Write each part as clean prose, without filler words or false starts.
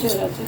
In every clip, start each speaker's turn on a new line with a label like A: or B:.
A: জয় রাধে।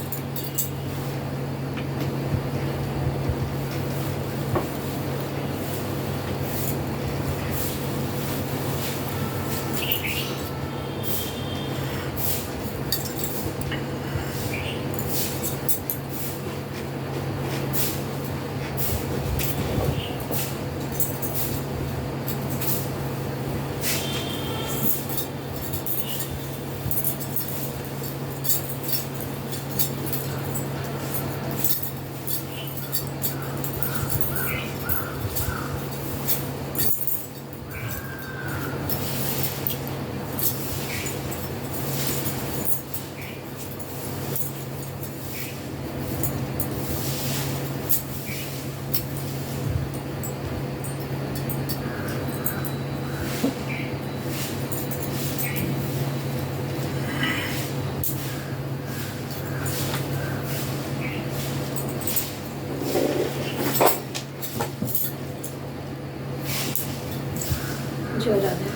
A: জয় রাধে,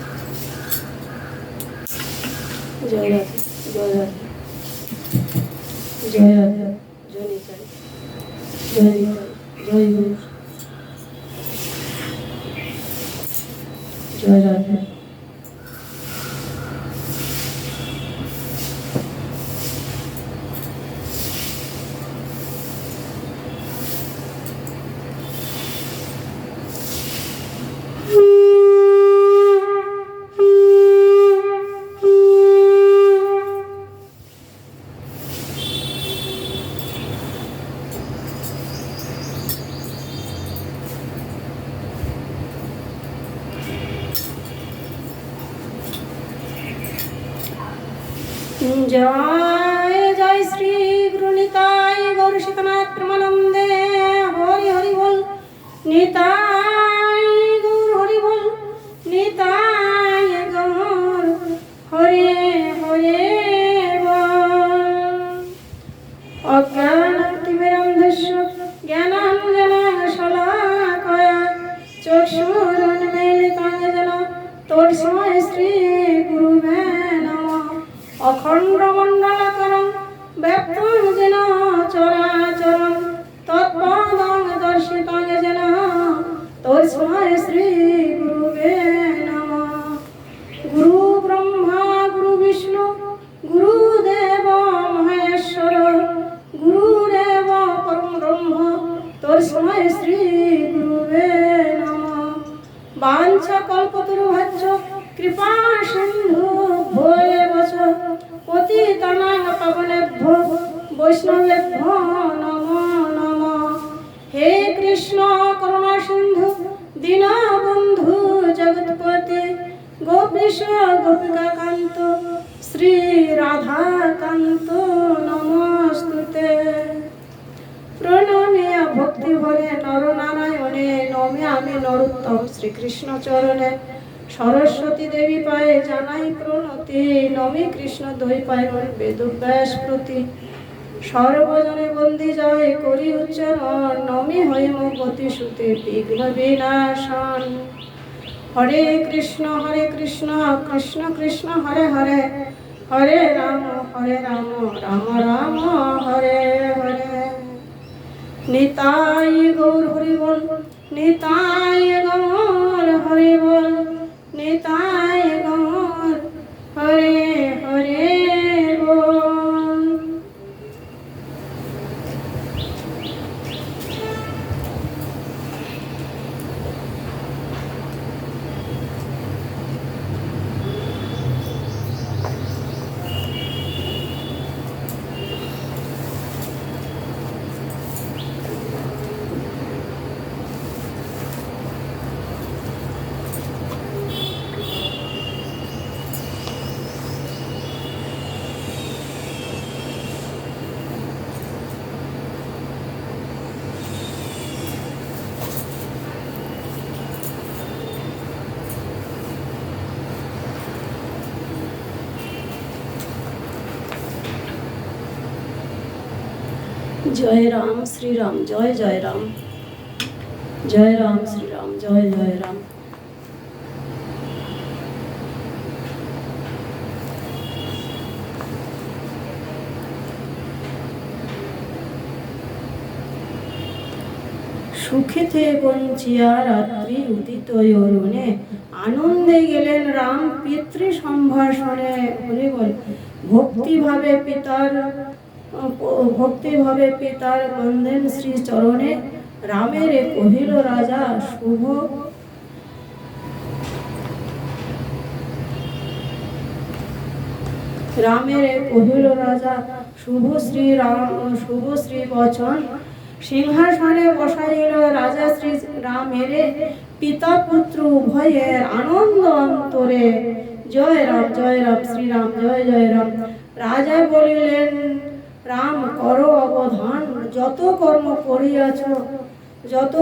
A: জয় রাধে, জয় রাধে, জয় রাধে, জয় নিতাই, জয় নিতাই, জয় গুরু, জয় রাধে। जय जय श्री गुरु निताय गौर शीतनाथ प्रेमानंदे हरि हरि बोल निताय गौर हरि बोल निताय गौर हरे हरे बोल। अज्ञानतिमिरन्धस्य ज्ञानाञ्जनशलाकया चक्षुरुन्मीलितं येन तस्मै श्री गुरुवे अखण्डमण्डलकरं व्याप्तं येन चराचरं तत्पदं दर्शितं येन तस्मै श्रीगुरुवे नमः। गुरुब्रह्मा गुरुविष्णु गुरुदेव महेश्वर गुरुरेव परं ब्रह्म तस्मै श्रीगुरुवे नमः। वाञ्छाकल्पतरुभ्यश्च कृपा सिन्धु भोएवच पतितानां पावनेभ्यो वैष्णवेभ्यो नमो नमः। हे कृष्ण करुणा सिन्धु दीनबन्धु जगत्पते गोपीश गोपिका कान्त श्री राधा कान्त नमस्तुते। प्रणम्य भक्ति भरे नर नारायणे नमामि नरोत्तम श्रीकृष्ण चरणे सरस्वती देवी पाए जानाई प्रणति नमी कृष्ण दई पाए वेदव्यास प्रति सर्वजने बंदी जाए करी उच्चारण नमी हईम गति श्रुति विघ्न विनाशन। हरे कृष्ण कृष्ण कृष्ण हरे हरे हरे राम राम राम हरे हरे। निताय गौर हरि बोल निताय गौर हरि बोल निताय गौर हरे हरे बोल। जय राम श्री राम जय जय राम जय राम श्री राम जय जय राम। সুখেতে বঞ্চিয়া রাত্রি উদিত অরুণে আনন্দে গেলেন রাম পিতৃ সম্ভাষণে। বলে বল ভক্তিভাবে পিতার বন্ধেন শ্রী চরণে। রামের কহিল রাজা শুভ শুভ শ্রী বচন। সিংহাসনে বসাইল রাজা শ্রী রামের, পিতা পুত্র উভয়ের আনন্দ অন্তরে। জয় রাম শ্রীরাম জয় জয় রাম। রাজা বলিলেন রাম করো অবধান, যত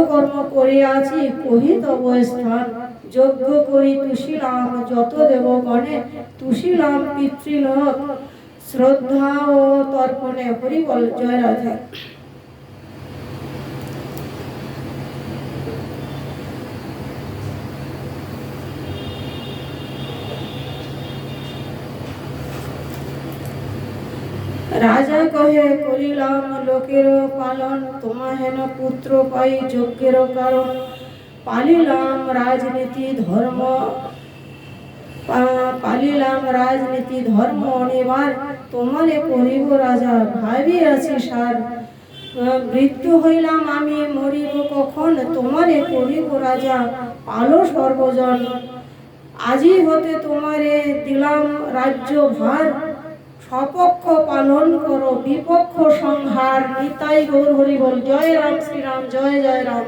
A: কর্ম করিয়াছি কহি তব স্থান। যজ্ঞ করি তুষিলাম যত দেবগণে, তুষিলাম পিতৃলোক শ্রদ্ধা ও তর্পণে। হরি বল জয় রাধে। রাজা কহে করিলাম লোকের পালন, তোমা হেন পুত্র পাই যজ্ঞের কারণ। পালিলাম রাজনীতি ধর্ম অনিবার, তোমারে করিব রাজা ভাবিয়াছি সার। মৃত্যু হইলাম আমি মরিব কখন, তোমারে করিব রাজা পালো সর্বজন। আজি হতে তোমারে দিলাম রাজ্য ভার, স্বপক্ষ পালন করো বিপক্ষ সংহার। নিতাই গৌর হরি বল জয় রাম শ্রীরাম জয় জয় রাম।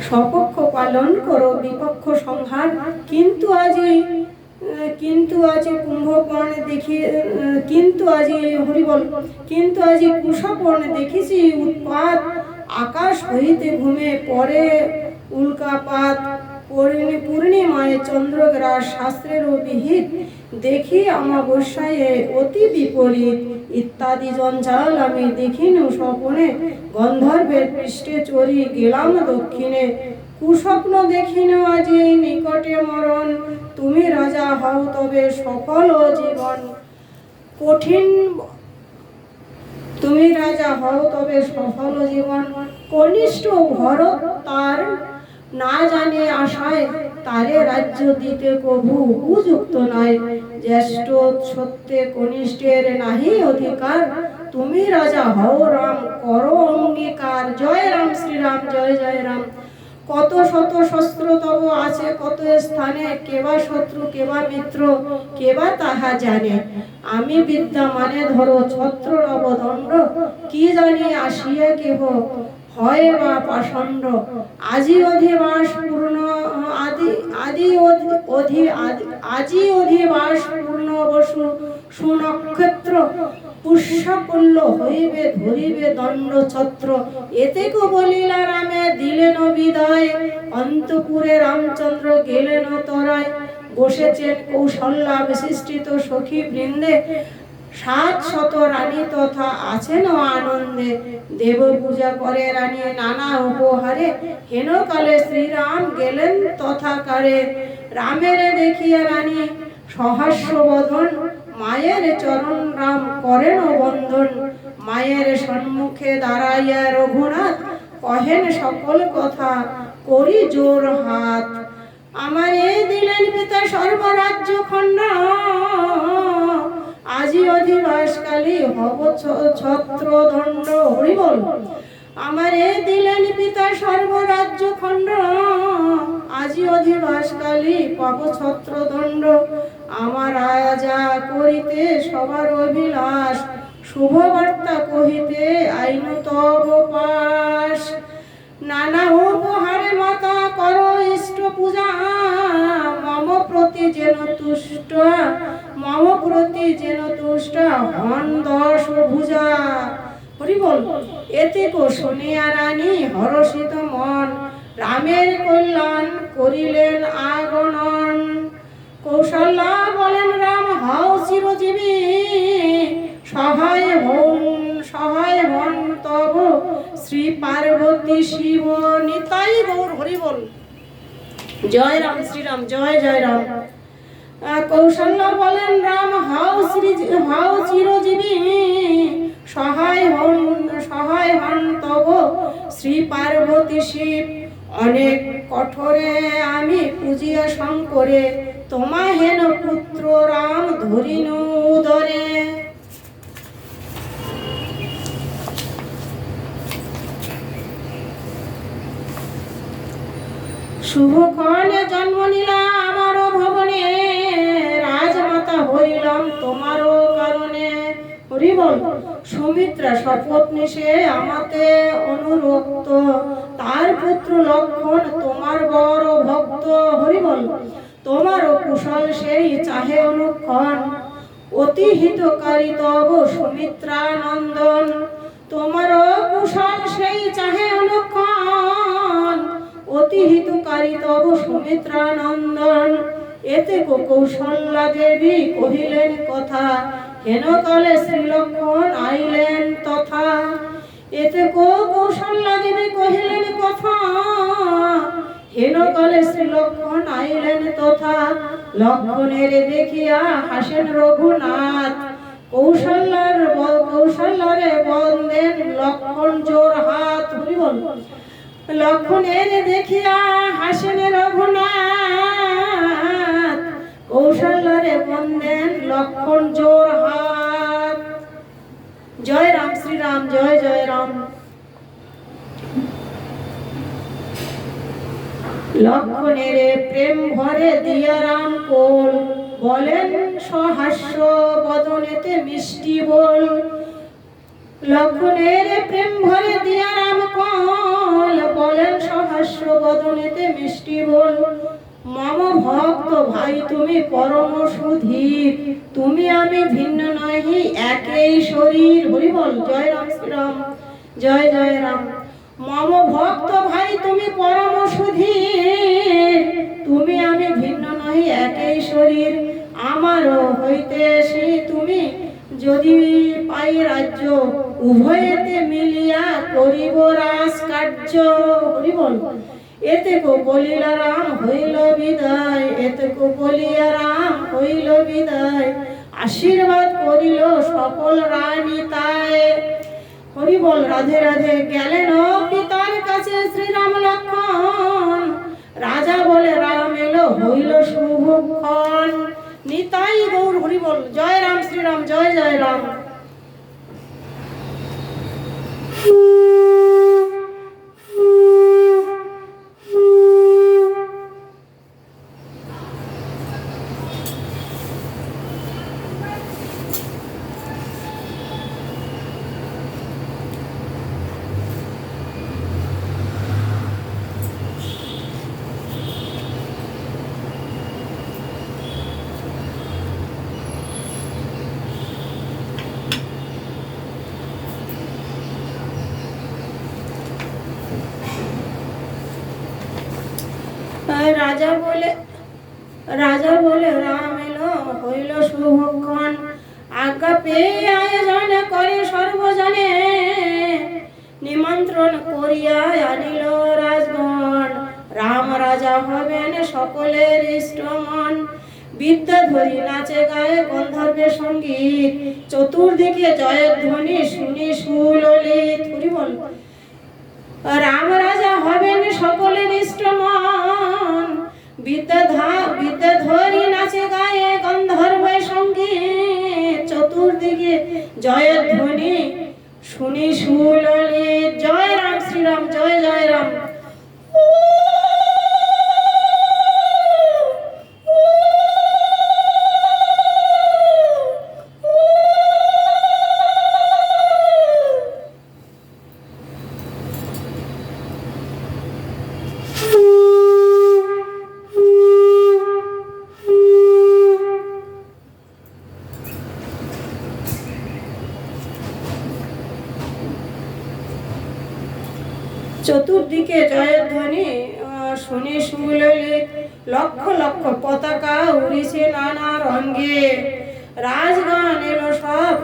A: স্বপক্ষ পালন করো বিপক্ষ সংহার। কিন্তু আজি কুম্ভকর্ণ দেখি, কিন্তু আজি কুশকর্ণ দেখেছি উৎপাত। আকাশ হইতে ঘুমে পড়ে উল্কাপাত, পূর্ণিমায় চন্দ্রগ্রাস শাস্ত্রের বিহিত। দেখি অমাবস্যায় অতি বিপরীত, ইত্যাদি জঞ্জাল আমি দেখিনু স্বপনে। গন্ধর্বের পৃষ্ঠে চড়ি গেলাম দক্ষিণে, কুস্বপ্ন দেখিনু আজি নিকটে মরণ। তুমি রাজা হও তবে সফল জীবন, কনিষ্ঠ ভরত তার না জানে আশায়, তারে রাজ্য দিতে কভু উপযুক্ত নয়। জ্যেষ্ঠ সত্যে কনিষ্ঠের নাহি অধিকার, তুমি রাজা হও রাম করো অঙ্গীকার। জয় রাম শ্রীরাম জয় জয় রাম। কত শত শস্ত্র তব আছে কত স্থানে, কেবা শত্রু কেবা মিত্র কেবা তাহা জানে। আমি বিদ্যা মানে ধরো ছত্র নবদণ্ড, কি জানি আসিয়া কেহ হয় বা পাষণ্ড। আজি অধিবাস পূর্ণ বসু সুনক্ষত্র, পুষ্যকুল্ল হইবে ধরিবে দণ্ড ছত্র। এতেক বলিলা রামে দিলেন বিদায়, অন্তপুরে রামচন্দ্র গেলেন তরায়। বসেছেন কৌশল্যা বিশিষ্টিত সখী বৃন্দে, 700 রানী তথা আছেন আনন্দে। দেব পূজা করে রানী নানা উপহারে, হেন কালে শ্রীরাম গেলেন তথাকারে। রামের দেখিয়া রানী সহাস্য বদন, মায়ের চরণ রাম করেন বন্দন। মায়ের সম্মুখে দাঁড়াইয়া রঘুনাথ, কহেন সকল কথা করি জোর হাত। আমারে দিলেন পিতা সর্বরাজ্য খণ্ড, আজি অধিবাসকালী হব ছত্রদণ্ড। হরি বল। আমারে দিলেন পিতা সর্বরাজ্য খণ্ড, আজি অধিবাসকালী পাব ছত্রদণ্ড। আমার রাজা করিতে সবার অভিলাষ, শুভ বার্তা কহিতে আইন তব পাশ। নানা উপহারে মাতা করো ইষ্ট পূজা, যেন তুষ্ট, মম প্রতি যেন তুষ্ট হন দশ ভুজা। হরি বল। এতে কো শুনিয়া রানী হরষিত মন, রামের কল্যাণ করিলেন আগমন। কৌশল্যা বলেন রাম হও চিরজীবী, সহায় হন তব শ্রী পার্বতী শিব নিতাই গৌর। হরি বল। জয় রাম শ্রীরাম, জয় জয় রাম। কৌশল্যা বলেন রাম হও চিরজীবী, সহায় হন তব শ্রী পার্বতী শিব। অনেক কঠোরে আমি পূজিয়া শঙ্করে, তোমা হেন পুত্র রাম ধরিনু উদরে। শুভক্ষণে জন্ম নিলাম আমার ভবনে, রাজমাতা হইলাম তোমারও কারণে। হরি বল। সুমিত্রা সপত্নী সে আমাতে অনুরক্ত, তার পুত্র লক্ষণ তোমার বড় ভক্ত। হরি বল। তোমার কুশল সেই চাহে অনুক্ষণ, অতি হিতকারী তব সুমিত্রা নন্দন। তোমার কুশল সেই চাহে অনুক্ষণ, অতি হিতকারী তব সুমিত্রা নন্দন। এতে কৌশল্যা দেবী কহিলেন কথা, হেন কালে শ্রীলক্ষণ আইলেন তথা। এতে কৌশল্যা দেবী কহিলেন কথা, হেন কালে শ্রীলক্ষণ আইলেন তথা। লক্ষণের দেখিয়া হাসেন রঘুনাথ, কৌশল্যারে বন্দেন লক্ষণ জোর হাত। হরি বল। লক্ষণের দেখিয়া হাসেন রঘুনাথ, কৌশল্যারে বন্দেন লক্ষণ জোর হাত। জয় রাম শ্রীরাম, জয় জয় রাম। লক্ষণের প্রেম ভরে দিয়া রাম কোল, বলেন সহাস্য বদনেতে মিষ্টি বল। লক্ষণের প্রেম ভরে দিয়া রাম কোল, বলেন সহাস্য বদনেতে মিষ্টি বল। মম ভক্ত ভাই তুমি পরম সুধীর, তুমি আমি ভিন্ন নহি একই শরীর। হরি বল। জয় রাম শ্রীরাম, জয় জয় রাম। মম ভক্ত ভাই তুমি পরম সুধীর, তুমি আমি ভিন্ন নহি একই শরীর। আমারও হইতেছি তুমি যদি পাই রাজ্য, উভয়েতে মিলিয়া করিব রাজ কার্য। হরি বল। এতে বলিলা রাম হইল বিদায়, এতে বলিয়া রাম হইল বিদায়। আশীর্বাদ করিল সকল রানী তাই। হরি বল। রাধে রাধে। গেলেন পিতার কাছে শ্রীরাম লক্ষণ, রাজা বলে রাম এলো হইল শুভক্ষণ নিতাই গৌর। হরি বল। জয় রাম শ্রীরাম, জয় জয় রাম। রাজা বলে রাম এলো হইল শুভক্ষণ। আজ্ঞা পেয়ে আয়োজন করে সর্বজনে, নিমন্ত্রণ করিয়া আনিল রাজগণ। রাম রাজা হবেন সকলের ইষ্টমন। বিদ্যাধরী নাচে গায়ে গন্ধর্বের সঙ্গীত, চতুর্দিকে জয়ধ্বনি শুনি সুললিত। হরি বল। রাম রাজা হবেন সকলের ইষ্টমন। বিদ্যাধরী নাচে গায়ে গন্ধর্বের সঙ্গীত, চতুর্দিকে জয়ধ্বনি শুনি সুললিত। জয় রাম শ্রীরাম, জয় জয় রাম। ওদিকে জয়ধ্বনি শুনি সুললিত, লক্ষ লক্ষ পতাকা উড়িছে নানা রঙে, রাজগান এলো সব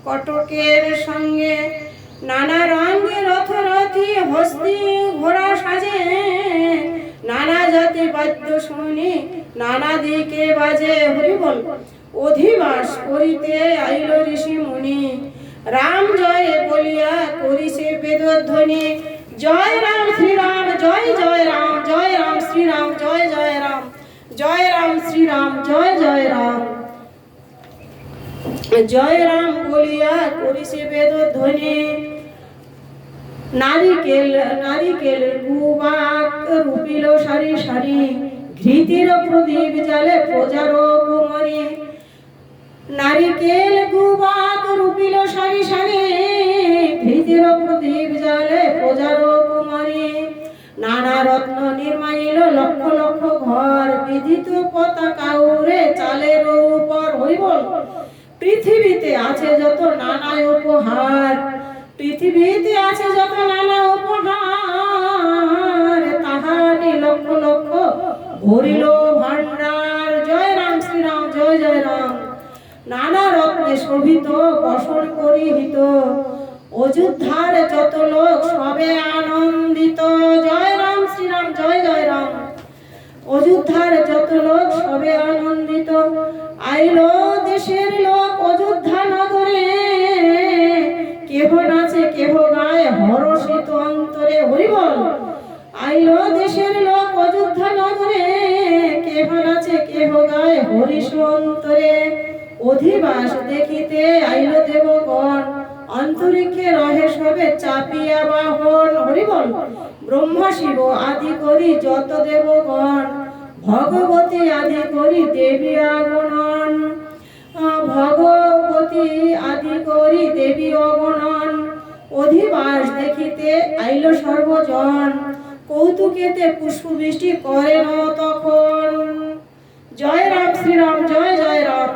A: কটকের সঙ্গে, নানা রঙে রথরথি হস্তি ঘোড়া সাজে, নানা জাতি বাদ্য শুনি নানা দিকে বাজে। হরি বল। অধিবাস করিতে আইল ঋষি মুনি, রাম জয় বলিয়া করিছে বেদধ্বনি, জয় রাম শ্রীরাম জয় জয় রাম, জয় রাম শ্রীরাম জয় জয় রাম, জয় রাম শ্রীরাম জয় জয় রাম, জয় রাম বলিয়া করিছে বেদধ্বনি। নারিকেল নারিকেল গুবাক রূপিল সারি সারি, ঘৃতির প্রদীপ জালে প্রজার কুমারী, নারিকেল গুবাক রূপিল সারি সারি, ঘৃতির প্রদীপ জালে প্রজার কুমারী, নানা রত্ন নির্মাইল লক্ষ লক্ষ ঘর, বিদিত পতাকা উড়ে চালের উপর। হরি বল। পৃথিবীতে আছে যত নানা উপহার, পৃথিবীতে আছে যত নানা উপহার, তাহারি লক্ষ লক্ষ ভরিল ভান্ডার, জয় রাম শ্রীরাম জয় জয় রাম, নানা রত্নে শোভিত বসন পরিহিত, অযোধ্যার যত লোক সবে আনন্দিত, জয় রাম শ্রীরাম জয় জয় রাম, অযোধ্যার যত লোক সবে আনন্দিত। আইল দেশের লোক অযোধ্যা নগরে, কেহ নাচে কেহ গায় হরষিত অন্তরে। হরি বল। আইল দেশের লোক অযোধ্যা নগরে, কেহ নাচে কেহ গায় হরিষ অন্তরে। অধিবাস দেখিতে আইল দেবগণ, অন্তরিক্ষে রহে সবে চাপিয়া বাহন। হরি বল। ব্রহ্মা শিব আদি করি যত দেবগণ, ভগবতী আদি করি দেবী আগণন, ভগবতী আদি করি দেবী অগণন। অধিবাস দেখিতে আইল সর্বজন, কৌতুকেতে পুষ্পবৃষ্টি করেন তখন, জয় রাম শ্রীরাম জয় জয় রাম।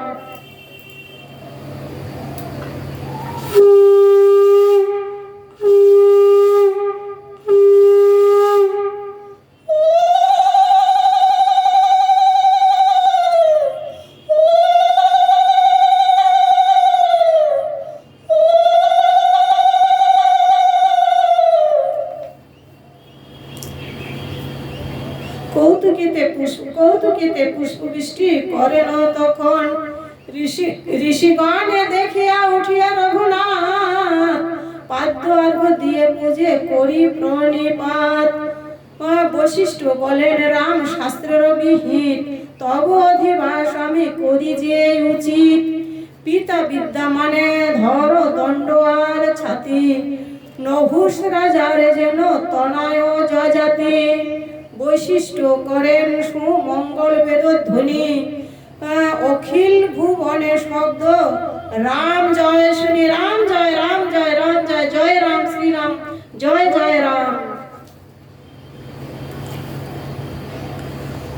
A: কৌতুকেতে পুষ্পবৃষ্টি করেন তখন, ঋষিগণে দেখিয়া উঠিয়া রঘুনাথ, পাদ্য অর্ঘ্য দিয়ে পূজে করি প্রণিপাত। বশিষ্ঠ বলেন রাম শাস্ত্রের বিহিত, তব অধিবাস আমি করি যে উচিত। পিতা বিদ্যা মানে ধর দণ্ড আর ছাতি, নহুষ রাজার যেন তনয় যজাতি। বৈশিষ্ট্য করেন সুমঙ্গল বেদধ্বনি, অখিল ভুবনে শব্দ রাম জয় শুনি, রাম জয় রাম জয় রাম জয়, জয় রাম শ্রীরাম জয় জয় রাম।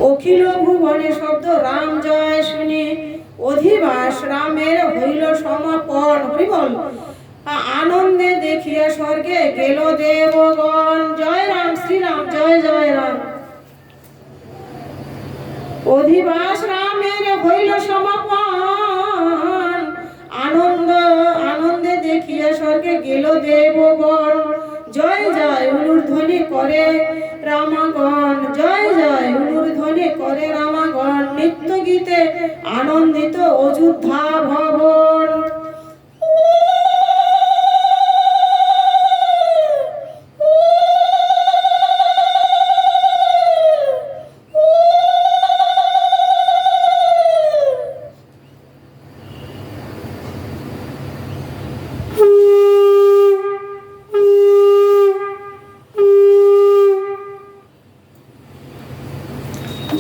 A: অখিল ভুবনে শব্দ রাম জয় শুনি, অধিবাস রামের হইল সমাপন। হরি বল। আনন্দে দেখিয়া স্বর্গে গেল দেবগণ, জয় রাম শ্রীরাম জয় জয় রাম। অধিবাস রামের হইল সমাপন, আনন্দে দেখিয়া স্বর্গে গেল দেবগণ, জয় জয় অনুধ্বনি করে রামাগণ, জয় জয় অনুধ্বনি করে রামাগণ। নিত্য গীতে আনন্দিত অযোধ্যা ভবন।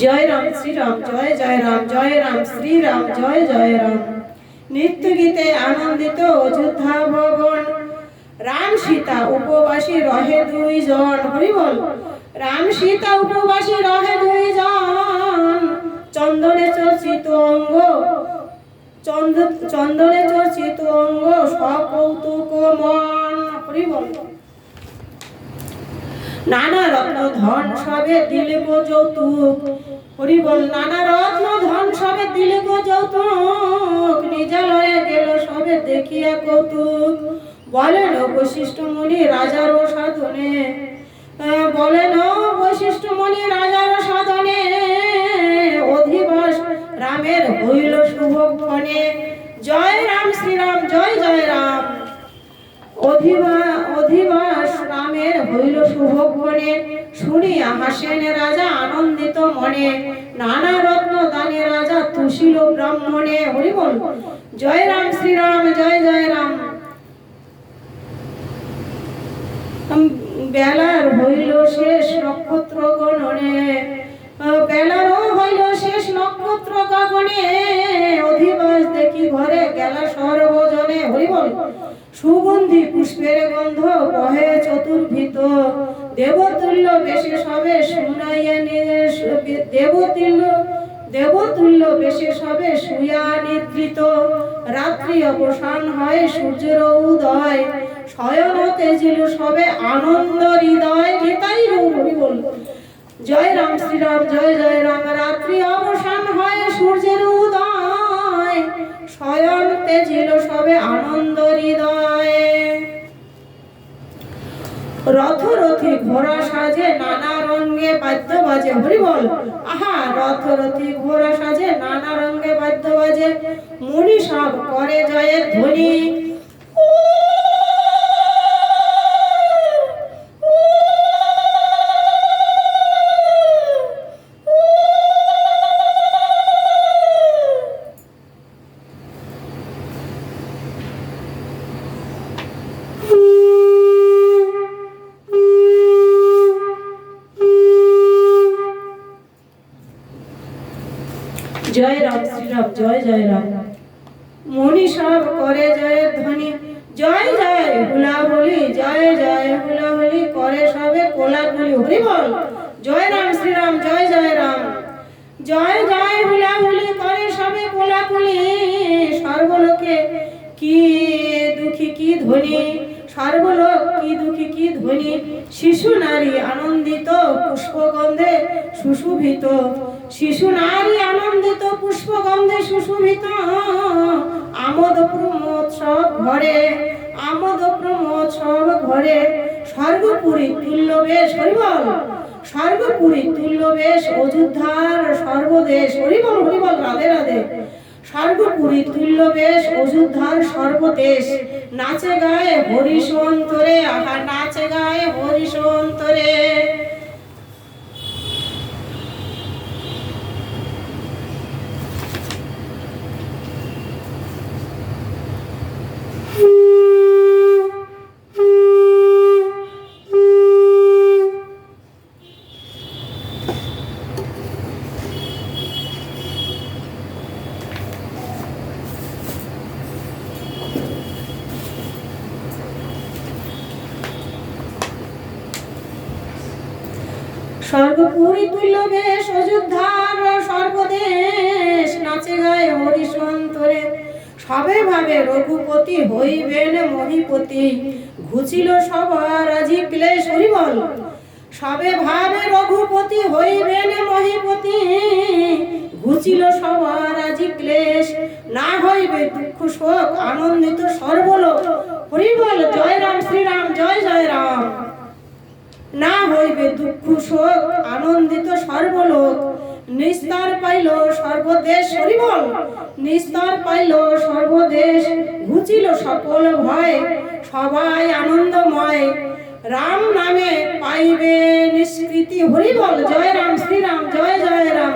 A: জয় রাম শ্রীরাম জয় জয় রাম, জয় রাম শ্রীরাম জয় জয় রাম। নিত্য গীতে আনন্দিত অযোধ্যা ভবন, রাম সীতা উপবাসী রহে দুইজন। হরি বল। রাম সীতা উপবাসী রহে দুইজন, চন্দনে চর্চিত অঙ্গ, চন্দনে চর্চিত অঙ্গ সকৌতুক মন। হরি বল। নানা রত্ন ধন সবে দিলে গো যৌতুক, হরি বল। নানা রত্ন ধন সবে দিলে গো যৌতুক, নিজালয়ে গেল সবে দেখিয়া কৌতুক। বলেন বৈশিষ্ট্য মুনি রাজার সাধনে, বলেন বৈশিষ্ট্য মুনি রাজার সাধনে, অধিবাস রামের হইল শুভ ক্ষণে। জয় রাম শ্রীরাম জয় জয় রাম, অধিবাস রামের হইল শুভ ক্ষণে। শুনিয়া হাসেন রাজা আনন্দিত মনে, নানা রত্ন দানে রাজা তুষিল ব্রাহ্মণে। হরি বল। জয় রাম শ্রীরাম জয় জয় রাম। বেলার হইল শেষ নক্ষত্র গণনে, বেলার হইল শেষ নক্ষত্র গগনে, অধিবাস দেখি ঘরে গেল সর্বজনে। হরি বল। সুগন্ধি পুষ্পের গন্ধ বহে চতুর্ভিত, দেবতুল্য বেশে সবে শুনাইয়া দেবতুল্য বেশে সবে শুয়া নিদ্রিত। রাত্রি অবসান হয় সূর্যের উদয়, শয়নতে ছিল সবে আনন্দ হৃদয়। নিতাই হরি বল। জয় রাম শ্রীরাম জয় জয় রাম। রাত্রি অবসান হয় সূর্যের উদয়, শয়নতে ছিল সবে আনন্দ হৃদয়। রথরথী ঘোড়া সাজে নানা রঙে বাদ্য বাজে। হরি বল। আহা রথরথী ঘোড়া সাজে নানা রঙে বাদ্য বাজে, মুনি সব করে জয়ের ধ্বনি। জয় রাম শ্রীরাম জয় জয় রাম। মুনি সব করে জয়ের ধ্বনি, জয় জয় হুলাহুলি জয় জয় হুলাহুলি করে সবে কোলাকুলি। হরি বল। জয় রাম শ্রীরাম জয় জয় রাম। জয় জয় হুলাহুলি করে সবে কোলাকুলি, সর্বলোকে কি দুঃখী কি ধ্বনি, সর্বলোক কি দুঃখী কি ধ্বনি। শিশু নারী আনন্দিত পুষ্পগন্ধে সুশোভিত, শিশু নারী আনন্দিত পুষ্পগন্ধে সুশোভিত। আমোদ প্রমোদ সব ঘরে, আমোদ প্রমোদ সব ঘরে, স্বর্গপুরী তুল্য বেশ। হরি বল। স্বর্গপুরী তুল্য বেশ অযোধ্যার সর্বদেশ। হরি বল হরি বল রাধে রাধে। স্বর্গপুরী তুল্য বেশ অযোধ্যার সর্বদেশ, নাচে গায়ে হরিষ অন্তরে। আহা নাচে গায়ে হরিষ অন্তরে। স্বর্গপুরী তুল্য বেশ অযোধ্যার সর্বদেশ, নাচে গায়ে হরিষ অন্তরে। সবে ভাবে রঘুপতি হইবেন মহিপতি, ঘুচিল সবার আজি ক্লেশ। হরি বল। সবে ভাবে রঘুপতি হইবেন মহিপতি, ঘুচিল সবার আজি ক্লেশ। না হইবে দুঃখ শোক আনন্দিত সর্বলোক। হরি বল। জয় রাম শ্রীরাম জয় জয় রাম। না হইবে দুঃখ শোক আনন্দিত সর্বলোক, নিস্তার পাইল সর্বদেশ। হরি বল। নিস্তার পাইল সর্বদেশ, ঘুচিল সকল ভয়, সবাই আনন্দময়। রাম নামে পাইবে নিষ্কৃতি। হরি বল। জয় রাম শ্রীরাম জয় জয় রাম।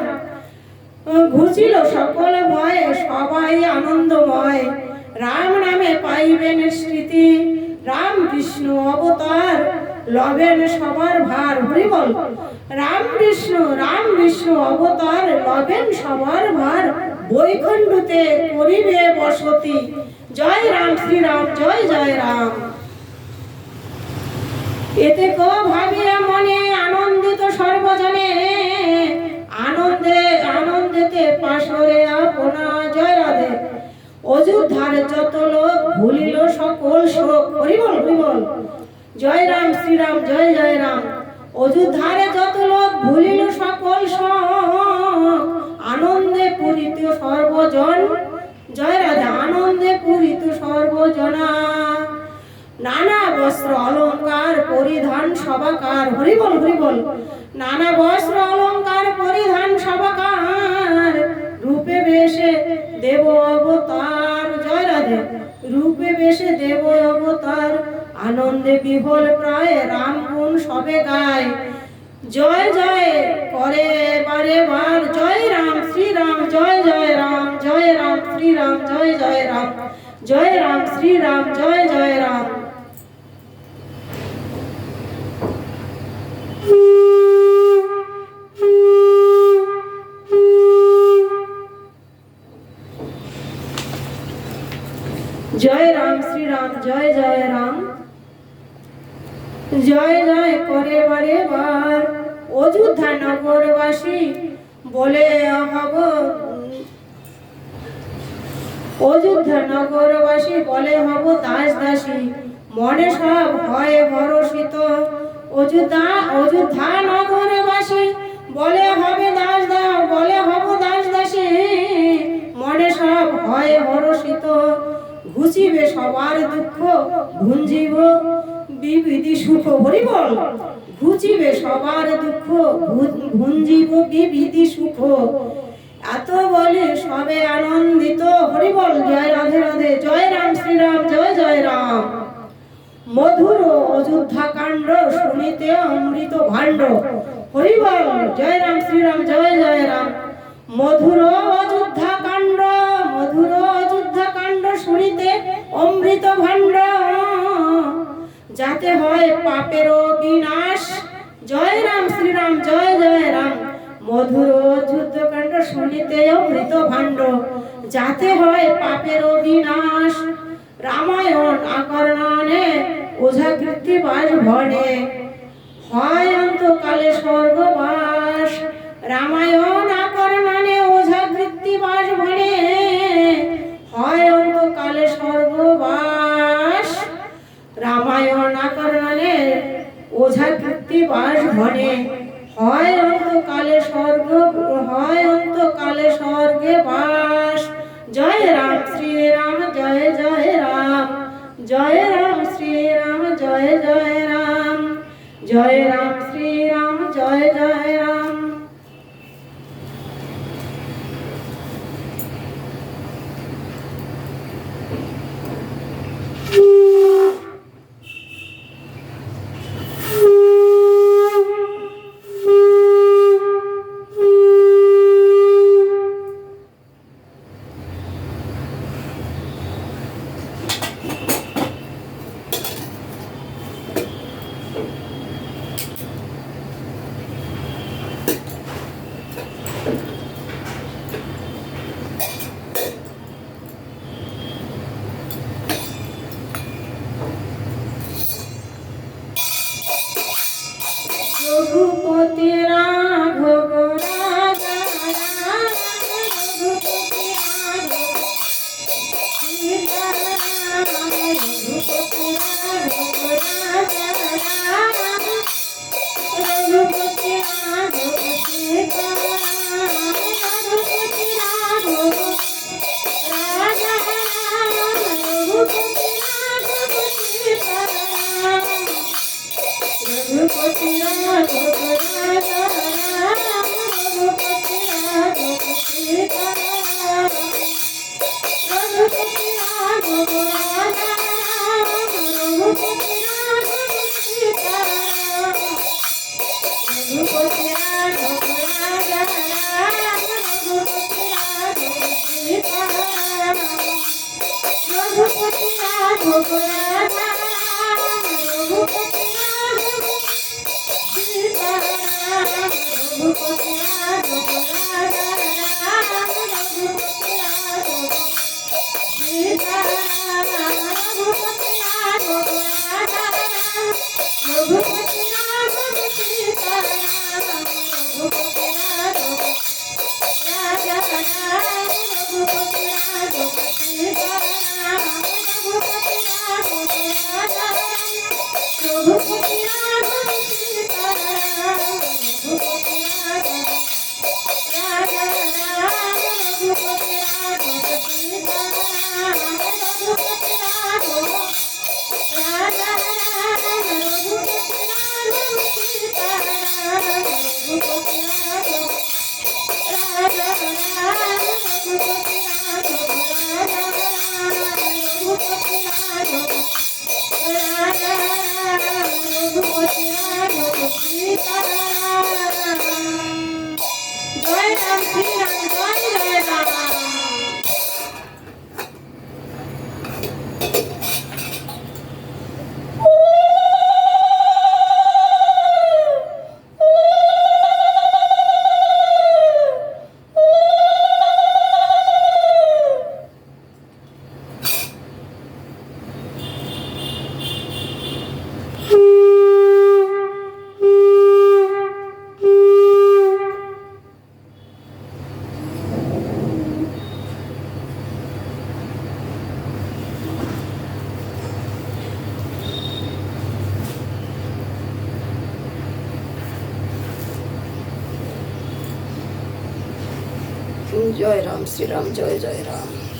A: ঘুচিল সকল ভয়, সবাই আনন্দময়। রাম নামে পাইবে নিষ্কৃতি, রাম বিষ্ণু অবতার, লবেন সবার ভার। হরি বল। রাম বিষ্ণু অবতার, লবেন সবার ভার, বৈকুণ্ঠতে করিবে বসতি। জয় রাম শ্রীরাম জয় জয় রাম। এতে কো ভাবিয়া মনে আনন্দিত সর্বজনে, আনন্দেতে পাশরে আপনা। জয় রাধে। অযোধ্যার যত লোক ভুলিল সকল শোক। হরি বল হরি বল। জয় রাম শ্রীরাম জয় জয় রাম। অযোধ্যারে যত লোক ভুলিল সকল শোক, আনন্দে পূরিত সর্বজন। জয় রাধা। আনন্দে পূরিত সর্বজনা, নানা বস্ত্র অলঙ্কার পরিধান সবাকার। হরি বল হরি বল। নানা বস্ত্র অলঙ্কার পরিধান সবাকার, রূপে বেশে দেব অবতার। জয় রাধে। রূপে বেশে দেব অবতার, আনন্দে বিহল প্রায় রাম গুণ সবে গায়। জয় জয় করে বারে বার, জয় রাম শ্রীরাম জয় জয় রাম, জয় রাম শ্রীরাম জয় জয় রাম, জয় রাম শ্রীরাম জয় জয় রাম। জয় রাম শ্রীরাম জয় জয় রাম। জয় জয় করে বারে বার, অযোধ্যা নগরবাসী বলে হব, অযোধ্যা নগরবাসী বলে হব দাস দাসী, মনে সব হয় ভরসিত। অযোধ্যা নগরবাসী বলে হবে দাস দাও, বলে হব দাস দাসী, মনে সব হয় হরষিত। ঘুচিবে সবার দুঃখ, ভুঞ্জিব বিবিধি সুখ। হরি বল। ঘুচিবে সবার দুঃখ, ভুঞ্জিব বিবিধি সুখ। এত বলে সবে আনন্দিত। হরি বল। জয় রাধে রাধে। জয় রাম শ্রীরাম জয় জয় রাম। মধুর অযোধ্যা কাণ্ড শুনিতে অমৃত ভাণ্ড। হরি বল। জয় রাম শ্রীরাম জয় জয় রাম। মধুর অযোধ্যা কাণ্ড, মধুর অযোধ্যা কাণ্ড শুনিতে অমৃত ভাণ্ড, যাতে হয় পাপের বিনাশ। জয় রাম শ্রীরাম জয় জয় রাম। মধুর অযোধ্যা কাণ্ড শুনিতে অমৃত ভাণ্ড, যাতে হয় পাপের বিনাশ। রামায়ণ আকর্ণনে ওঝা কৃত্তিবাস ভনে, হয় অন্তকালে স্বর্গবাস। রামায়ণ আকর্ণনে ওঝা কৃত্তিবাস ভনে, হয় অন্তকালে স্বর্গবাস। রামায়ণ আকর্ণনে ওঝা কৃত্তিবাস ভনে, হয় অন্তকালে স্বর্গ, হয় অন্তকালে স্বর্গে বাস। জয় রাম শ্রীরাম জয় জয় রাম, জয় রাম শ্রীরাম জয় জয় রাম, জয় রাম শ্রীরাম জয় জয় রাম। রঘুপতি রাঘব রাজা রাম, রঘুপতি রাঘব সীতারাম, রঘুপতি রাঘব রাজা রাম, রঘুপতি রাঘব সীতারাম, রঘুপতি রাঘব রাজা রাম, রঘুপতি রাঘব সীতারাম, রঘুপতি রাঘব রাজা রাম, রঘুপতি রাঘব সীতারাম, রঘুপতি রাঘব রাজা রাম, রঘুপতি রাঘব সীতারাম, রঘুপতি রাঘব রাজা রাম, রঘুপতি রাঘব সীতারাম, রঘুপতি রাঘব রাজা রাম, রঘুপতি রাঘব সীতারাম, রঘুপতি রাঘব রাজা রাম, রঘুপতি রাঘব সীতারাম, রঘুপতি রাঘব রাজা রাম, রঘুপতি রাঘব সীতারাম, রঘুপতি রাঘব রাজা রাম, রঘুপতি রাঘব সীতারাম, রঘুপতি রাঘব রাজা রাম, রঘুপতি রাঘব সীতারাম। জয় রাম শ্রীরাম, জয় জয় রাম।